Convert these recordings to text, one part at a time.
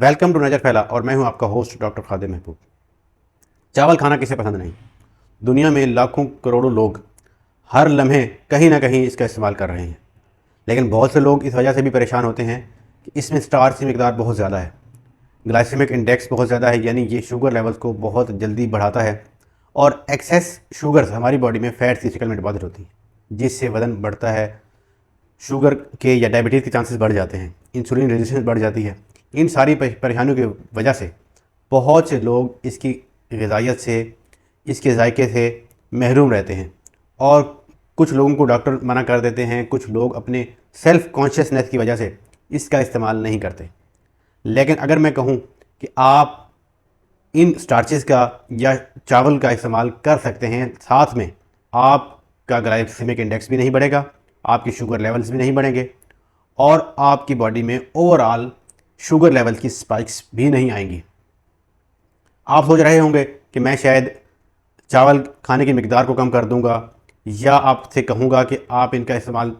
Welcome to नजर फैला और मैं हूं आपका होस्ट डॉक्टर खादिर महबूब। चावल खाना किसे पसंद नहीं। दुनिया में लाखों करोड़ों लोग हर लम्हे कहीं ना कहीं इसका इस्तेमाल कर रहे हैं, लेकिन बहुत से लोग इस वजह से भी परेशान होते हैं कि इसमें स्टार्च की मिकदार बहुत ज़्यादा है, ग्लाइसेमिक इंडेक्स बहुत ज़्यादा है, यानी ये शुगर लेवल्स को बहुत जल्दी बढ़ाता है और एक्सेस शुगर्स हमारी बॉडी में फैट्स की शक्ल में डिपॉजिट होती है, जिससे वज़न बढ़ता है, शुगर के या डायबिटीज़ के चांसेस बढ़ जाते हैं, इंसुलिन रेजिस्टेंस बढ़ जाती है। इन सारी परेशानियों की वजह से बहुत से लोग इसकी ग़िज़ाइयत से, इसके जायके से महरूम रहते हैं और कुछ लोगों को डॉक्टर मना कर देते हैं, कुछ लोग अपने सेल्फ़ कॉन्शियसनेस की वजह से इसका इस्तेमाल नहीं करते। लेकिन अगर मैं कहूँ कि आप इन स्टार्चेस का या चावल का इस्तेमाल कर सकते हैं, साथ में आपका ग्लाइसेमिक इंडेक्स भी नहीं बढ़ेगा, आपकी शुगर लेवल्स भी नहीं बढ़ेंगे और आपकी बॉडी में ओवरऑल शुगर लेवल की स्पाइक्स भी नहीं आएंगी। आप सोच रहे होंगे कि मैं शायद चावल खाने की मिकदार को कम कर दूंगा या आपसे कहूँगा कि आप इनका इस्तेमाल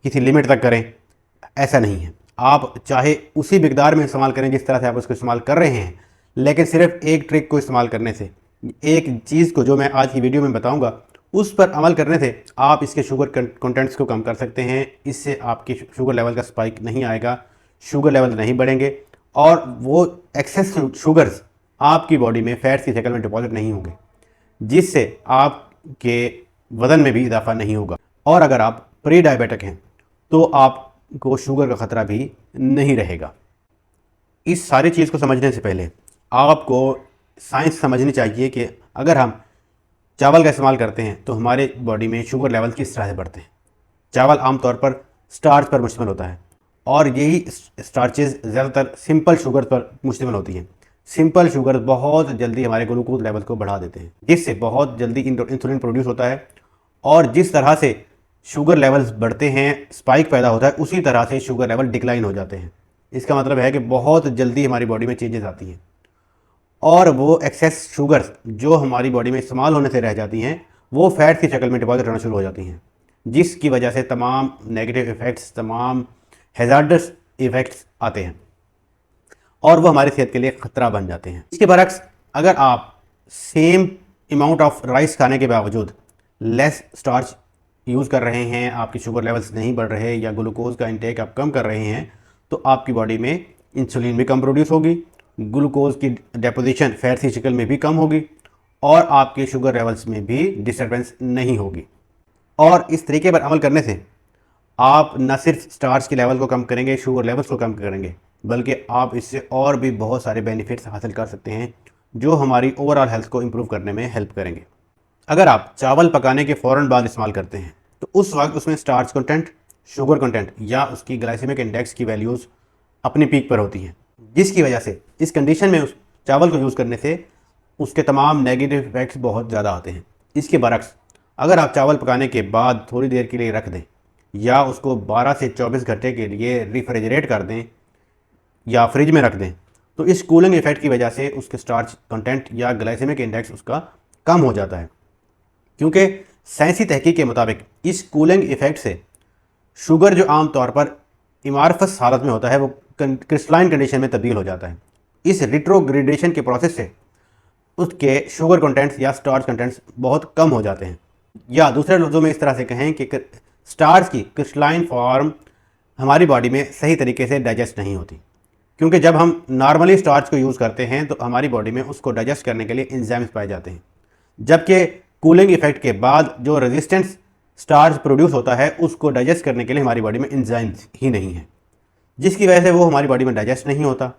किसी लिमिट तक करें। ऐसा नहीं है, आप चाहे उसी मिकदार में इस्तेमाल करें जिस तरह से आप उसको इस्तेमाल कर रहे हैं, लेकिन सिर्फ एक ट्रिक को इस्तेमाल करने से, एक चीज़ को जो मैं आज की वीडियो में बताऊंगा उस पर अमल करने से आप इसके शुगर कंटेंट्स को कम कर सकते हैं। इससे आपकी शुगर लेवल का स्पाइक नहीं आएगा, शुगर लेवल नहीं बढ़ेंगे और वो एक्सेस शुगर्स आपकी बॉडी में फैट्स की शक्ल में डिपॉजिट नहीं होंगे, जिससे आपके वज़न में भी इजाफा नहीं होगा। और अगर आप प्री डायबिटिक हैं तो आपको शुगर का ख़तरा भी नहीं रहेगा। इस सारी चीज़ को समझने से पहले आपको साइंस समझनी चाहिए कि अगर हम चावल का इस्तेमाल करते हैं तो हमारे बॉडी में शुगर लेवल किस तरह से बढ़ते हैं। चावल आमतौर पर स्टार्च पर मुश्तमिल होता है और यही स्टार्चेस ज़्यादातर सिंपल शुगर पर मुश्तमिल होती हैं। सिंपल शुगर बहुत जल्दी हमारे ग्लूकोज लेवल को बढ़ा देते हैं, जिससे बहुत जल्दी इंसुलिन प्रोड्यूस होता है और जिस तरह से शुगर लेवल्स बढ़ते हैं, स्पाइक पैदा होता है, उसी तरह से शुगर लेवल डिक्लाइन हो जाते हैं। इसका मतलब है कि बहुत जल्दी हमारी बॉडी में चेंजेस आती हैं और वो एक्सेस शुगर्स जो हमारी बॉडी में इस्तेमाल होने से रह जाती हैं वो फैट की शक्ल में डिपॉजिट होना शुरू हो जाती हैं, जिसकी वजह से तमाम नेगेटिव इफ़ेक्ट्स, तमाम हैज़ार्डस इफ़ेक्ट्स आते हैं और वो हमारी सेहत के लिए ख़तरा बन जाते हैं। इसके बरक्स अगर आप सेम अमाउंट ऑफ राइस खाने के बावजूद लेस स्टार्च यूज़ कर रहे हैं, आपकी शुगर लेवल्स नहीं बढ़ रहे या ग्लूकोज का इंटेक आप कम कर रहे हैं, तो आपकी बॉडी में इंसुलिन भी कम प्रोड्यूस होगी, ग्लूकोज की डेपोजिशन फैट की शक्ल में भी कम होगी और आपके शुगर लेवल्स में भी डिस्टर्बेंस नहीं होगी। और इस तरीके पर अमल करने से आप न सिर्फ स्टार्च के लेवल को कम करेंगे, शुगर लेवल्स को कम करेंगे, बल्कि आप इससे और भी बहुत सारे बेनिफिट्स हासिल कर सकते हैं जो हमारी ओवरऑल हेल्थ को इम्प्रूव करने में हेल्प करेंगे। अगर आप चावल पकाने के फ़ौरन बाद इस्तेमाल करते हैं तो उस वक्त उसमें स्टार्च कंटेंट, शुगर कंटेंट या उसकी ग्लाइसेमिक इंडेक्स की वैल्यूज़ अपनी पीक पर होती हैं, जिसकी वजह से इस कंडीशन में उस चावल को यूज़ करने से उसके तमाम नेगेटिव इफेक्ट्स बहुत ज़्यादा आते हैं। इसके बरक्स अगर आप चावल पकाने के बाद थोड़ी देर के लिए रख दें या उसको 12 से 24 घंटे के लिए रेफ्रिजरेट कर दें या फ्रिज में रख दें, तो इस कूलिंग इफेक्ट की वजह से उसके स्टार्च कंटेंट या ग्लाइसेमिक इंडेक्स उसका कम हो जाता है, क्योंकि साइंसी तहकीक के मुताबिक इस कूलिंग इफेक्ट से शुगर जो आम तौर पर इमारफस हालत में होता है वो क्रिस्टलाइन कंडीशन में तब्दील हो जाता है। इस रिट्रोग्रेडेशन के प्रोसेस से उसके शुगर कंटेंट्स या स्टार्च कंटेंट्स बहुत कम हो जाते हैं, या दूसरे लफ्ज़ों में इस तरह से कहें कि स्टार्च की क्रिस्टलाइन फॉर्म हमारी बॉडी में सही तरीके से डाइजेस्ट नहीं होती, क्योंकि जब हम नॉर्मली स्टार्च को यूज़ करते हैं तो हमारी बॉडी में उसको डाइजेस्ट करने के लिए एंजाइम्स पाए जाते हैं, जबकि कूलिंग इफेक्ट के बाद जो रेजिस्टेंस स्टार्च प्रोड्यूस होता है उसको डाइजेस्ट करने के लिए हमारी बॉडी में एंजाइम्स ही नहीं है, जिसकी वजह से वो हमारी बॉडी में डाइजेस्ट नहीं होता।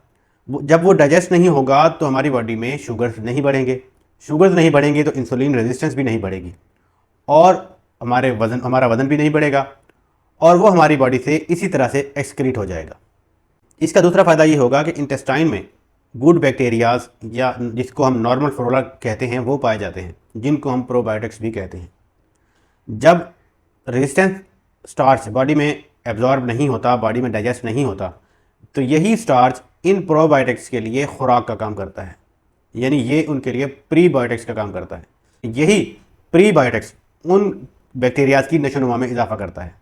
जब वो डाइजेस्ट नहीं होगा तो हमारी बॉडी में शुगर्स नहीं बढ़ेंगे, शुगर्स नहीं बढ़ेंगे तो इंसुलिन रेजिस्टेंस भी नहीं बढ़ेगी और हमारा वज़न भी नहीं बढ़ेगा और वो हमारी बॉडी से इसी तरह से एक्सक्रीट हो जाएगा। इसका दूसरा फ़ायदा ये होगा कि इंटेस्टाइन में गुड बैक्टीरियाज या जिसको हम नॉर्मल फ्लोरा कहते हैं वो पाए जाते हैं, जिनको हम प्रोबायोटिक्स भी कहते हैं। जब रेजिस्टेंस स्टार्च बॉडी में एब्जॉर्ब नहीं होता, बॉडी में डाइजेस्ट नहीं होता, तो यही स्टार्च इन प्रोबायोटिक्स के लिए खुराक का काम करता है, यानी ये उनके लिए प्रीबायोटिक्स का काम करता है। यही प्रीबायोटिक्स उन बैक्टीरियाज की नशोनुमा में इजाफा करता है,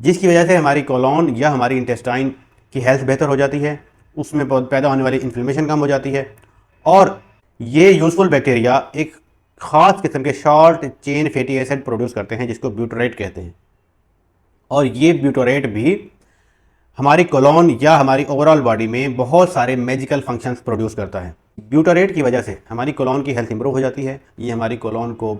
जिसकी वजह से हमारी कोलोन या हमारी इंटेस्टाइन की हेल्थ बेहतर हो जाती है उसमें पैदा होने वाली इन्फ्लेमेशन कम हो जाती है। और ये यूजफुल बैक्टीरिया एक ख़ास किस्म के short chain fatty acid produce करते हैं जिसको ब्यूटरेट कहते हैं। और ये ब्यूटरेट भी हमारी कोलोन या हमारी ओवरऑल बॉडी में बहुत सारे मैजिकल फंक्शंस प्रोड्यूस करता है। ब्यूटरेट की वजह से हमारी कोलोन की हेल्थ इंप्रूव हो जाती है। ये हमारी कोलोन को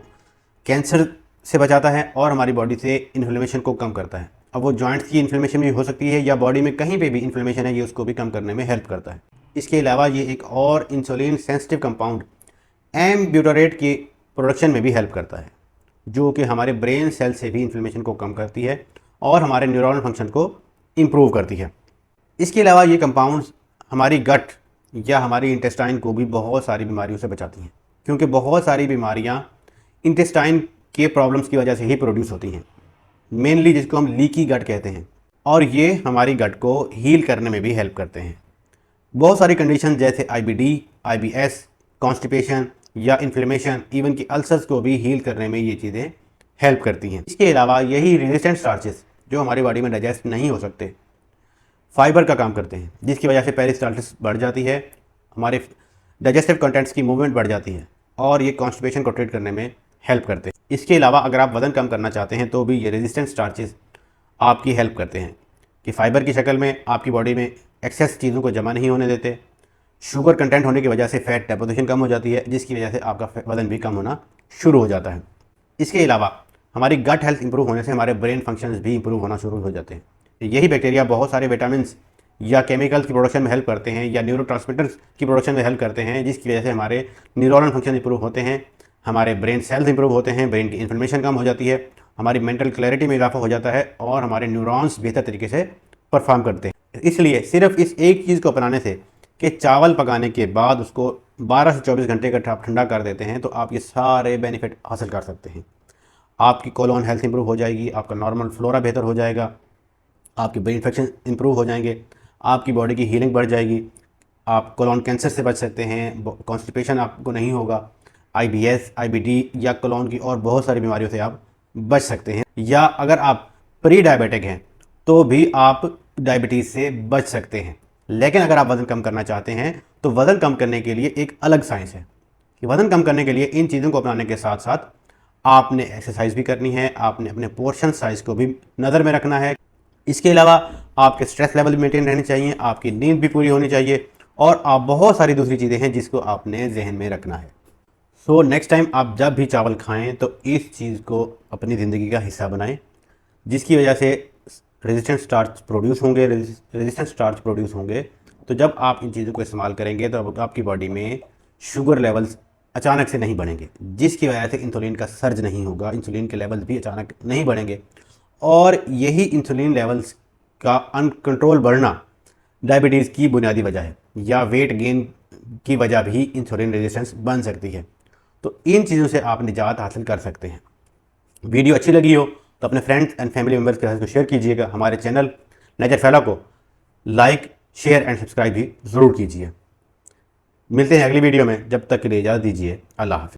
कैंसर से बचाता है और हमारी बॉडी से इन्फ्लेमेशन को कम करता है। अब वो जॉइंट्स की इन्फ्लेमेशन भी हो सकती है या बॉडी में कहीं पे भी इन्फ्लेमेशन है, ये उसको भी कम करने में हेल्प करता है। इसके अलावा ये एक और insulin sensitive compound M butyrate की प्रोडक्शन में भी हेल्प करता है, जो कि हमारे ब्रेन सेल से भी इन्फ्लेमेशन को कम करती है और हमारे न्यूरॉनल फंक्शन को इम्प्रूव करती है। इसके अलावा ये कंपाउंड्स हमारी गट या हमारी इंटेस्टाइन को भी बहुत सारी बीमारियों से बचाती हैं, क्योंकि बहुत सारी बीमारियां इंटेस्टाइन के प्रॉब्लम्स की वजह से ही प्रोड्यूस होती हैं, मेनली जिसको हम लीकी गट कहते हैं। और ये हमारी गट को हील करने में भी हेल्प करते हैं। बहुत सारी कंडीशन जैसे IBD, IBS, कॉन्स्टिपेशन या इन्फ्लेमेशन, इवन की अल्सर्स को भी हील करने में ये चीज़ें हेल्प करती हैं। इसके अलावा यही रेजिस्टेंट स्टार्चेस जो हमारी बॉडी में डाइजेस्ट नहीं हो सकते, फाइबर का काम करते हैं, जिसकी वजह से पेरिस्टाल्टिस बढ़ जाती है, हमारे डाइजेस्टिव कंटेंट्स की मूवमेंट बढ़ जाती है और ये कॉन्स्टिपेशन को ट्रीट करने में हेल्प करते हैं। इसके अलावा अगर आप वज़न कम करना चाहते हैं तो भी ये रेजिस्टेंट स्टार्चेस आपकी हेल्प करते हैं कि फाइबर की शक्ल में आपकी बॉडी में एक्सेस चीज़ों को जमा नहीं होने देते। शुगर कंटेंट होने की वजह से फैट डेपोजिशन कम हो जाती है, जिसकी वजह से आपका वज़न भी कम होना शुरू हो जाता है। इसके अलावा हमारी गट हेल्थ इंप्रूव होने से हमारे ब्रेन फंक्शंस भी इंप्रूव होना शुरू हो जाते हैं। यही बैक्टीरिया बहुत सारे विटामिन या केमिकल्स की प्रोडक्शन में हेल्प करते हैं या न्यूरोट्रांसमीटर्स की प्रोडक्शन में हेल्प करते हैं, जिसकी वजह से हमारे न्यूरॉनल फंक्शन इंप्रूव होते हैं, हमारे ब्रेन सेल्स इंप्रूव होते हैं, ब्रेन की इन्फ्लेमेशन कम हो जाती है, हमारी मेंटल क्लैरिटी में इजाफा हो जाता है और हमारे न्यूरॉन्स बेहतर तरीके से परफॉर्म करते हैं। इसलिए सिर्फ इस एक चीज़ को अपनाने से कि चावल पकाने के बाद उसको 12 से 24 घंटे का आप ठंडा कर देते हैं तो आप ये सारे बेनिफिट हासिल कर सकते हैं। आपकी कोलोन हेल्थ इंप्रूव हो जाएगी, आपका नॉर्मल फ्लोरा बेहतर हो जाएगा, आपके ब्रेन इन्फेक्शन इंप्रूव हो जाएंगे, आपकी बॉडी की हीलिंग बढ़ जाएगी, आप कोलोन कैंसर से बच सकते हैं, कॉन्स्टिपेशन आपको नहीं होगा, IBS, IBD या कोलोन की और बहुत सारी बीमारियों से आप बच सकते हैं। या अगर आप प्री डायबिटिक हैं तो भी आप डायबिटीज़ से बच सकते हैं। लेकिन अगर आप वज़न कम करना चाहते हैं तो वज़न कम करने के लिए एक अलग साइंस है कि वज़न कम करने के लिए इन चीज़ों को अपनाने के साथ साथ आपने एक्सरसाइज भी करनी है, आपने अपने पोर्शन साइज़ को भी नज़र में रखना है। इसके अलावा आपके स्ट्रेस लेवल भी मेंटेन रहने चाहिए, आपकी नींद भी पूरी होनी चाहिए और आप बहुत सारी दूसरी चीज़ें हैं जिसको आपने जहन में रखना है। सो नेक्स्ट टाइम आप जब भी चावल खाएं तो इस चीज़ को अपनी ज़िंदगी का हिस्सा बनाएं, जिसकी वजह से रेजिस्टेंट स्टार्च प्रोड्यूस होंगे। रेजिस्टेंट स्टार्च प्रोड्यूस होंगे तो जब आप इन चीज़ों को इस्तेमाल करेंगे तो आपकी बॉडी में शुगर लेवल्स अचानक से नहीं बढ़ेंगे, जिसकी वजह से इंसुलिन का सर्ज नहीं होगा, इंसुलिन के लेवल्स भी अचानक नहीं बढ़ेंगे। और यही इंसुलिन लेवल्स का अनकंट्रोल बढ़ना डायबिटीज़ की बुनियादी वजह है या वेट गेन की वजह भी इंसुलिन रेजिस्टेंस बन सकती है। तो इन चीज़ों से आप निजात हासिल कर सकते हैं। वीडियो अच्छी लगी हो तो अपने फ्रेंड्स एंड फैमिली मेम्बर्स के साथ इसको शेयर कीजिएगा। हमारे चैनल नेचर फैला को लाइक, शेयर एंड सब्सक्राइब भी ज़रूर कीजिए। मिलते हैं अगली वीडियो में, जब तक के लिए इजाज़त दीजिए। अल्लाह हाफ़िज़।